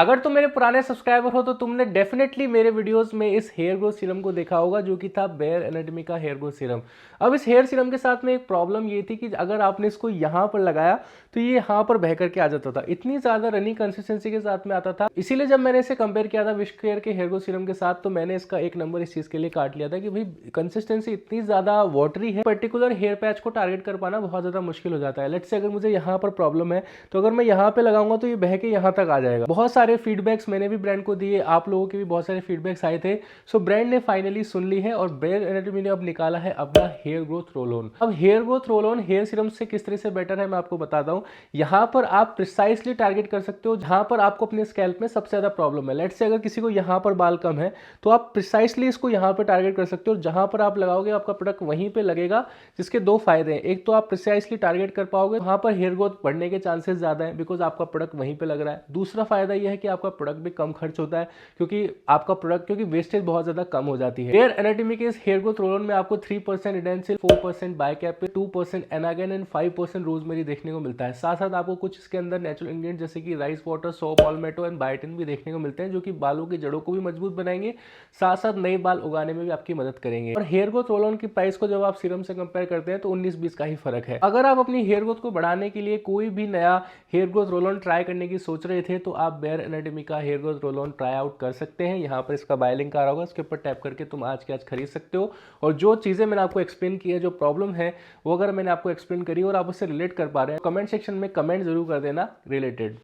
अगर तुम मेरे पुराने सब्सक्राइबर हो तो तुमने डेफिनेटली मेरे वीडियोस में इस हेयर ग्रोथ सीरम को देखा होगा, जो कि था बेयर एनाटॉमी का हेयर ग्रोथ सीरम। अब इस हेयर सीरम के साथ में एक प्रॉब्लम ये थी कि अगर आपने इसको यहाँ पर लगाया तो ये यहाँ पर बह करके आ जाता था, इतनी ज्यादा रनी कंसिस्टेंसी के साथ में आता था। इसीलिए जब मैंने इसे कंपेयर किया था विश केयर के हेयर ग्रोथ सीरम के साथ, तो मैंने इसका एक नंबर इस चीज के लिए काट लिया था कि भाई कंसिस्टेंसी इतनी ज्यादा वाटरी है, पर्टिकुलर हेयर पैच को टारगेट कर पाना बहुत ज्यादा मुश्किल हो जाता है। लेट्स से अगर मुझे यहाँ पर प्रॉब्लम है तो अगर मैं यहाँ पे लगाऊंगा तो ये बह के यहाँ तक आ जाएगा। बहुत सारे फीडबैक्स मैंने भी ब्रांड को दिए, आप लोगों के भी बहुत सारे फीडबैक्स आए थे। सो ब्रांड ने फाइनली सुन ली है और बेयर एनाटॉमी ने अब निकाला है अपना हेयर ग्रोथ रोल ऑन। अब hair growth roll on hair serum से किस तरह से बेटर है मैं आपको बताता हूँ। यहाँ पर आप प्रिसाइसली टारगेट कर सकते हो जहां पर आपको अपने स्कैल्प में सबसे ज्यादा प्रॉब्लम है। लेट्स से अगर किसी को यहाँ पर बाल कम है तो आप प्रिसाइसली इसको यहाँ पर टारगेट कर सकते हो, जहां पर आप लगाओगे आपका प्रोडक्ट वहीं पे लगेगा। जिसके दो फायदे हैं, एक तो आप प्रिसाइसली टारगेट कर पाओगे, वहां पर हेयर ग्रोथ बढ़ने के चांसेस ज्यादा है बिकॉज आपका प्रोडक्ट वहीं पे लग रहा है। दूसरा फायदा यह है कि आपका प्रोडक्ट भी कम खर्च होता है क्योंकि वेस्टेज बहुत ज्यादा कम हो जाती है। बेयर एनाटॉमी के इस हेयर ग्रोथ रोल ऑन में आपको 3% एडेंसिल, 4% बाइकैप, 2% एनागेन एंड 5% रोजमेरी देखने को मिलता है। साथ साथ आपको कुछ इसके अंदर नेचुरल इंग्रेडिएंट जैसे कि राइस वाटर, सौ पाल्मेटो एंड बायोटिन भी देखने को मिलते हैं, जो कि बालों की जड़ों को भी मजबूत बनाएंगे, साथ साथ नए बाल उगाने में भी आपकी मदद करेंगे। और हेयर ग्रोथ रोल ऑन की प्राइस को जब आप सीरम से कंपेयर करते हैं तो 19-20 का ही फर्क है। अगर आप अपनी हेयर ग्रोथ को बढ़ाने के लिए कोई भी नया hair growth roll on try करने की सोच रहे थे तो आप बेयर एनाटॉमी का hair growth roll on try out कर सकते हैं। यहाँ पर इसका बाय लिंक आ रहा होगा, उसके ऊपर टैप करके तुम आज के आज खरीद सकते हो। और जो चीजें मैंने आपको एक्सप्लेन की है, जो प्रॉब्लम है वो अगर मैंने आपको एक्सप्लेन करी और आप उससे रिलेट कर पा रहे हैं, कमेंट सेक्शन में कमेंट जरूर कर देना रिलेटेड।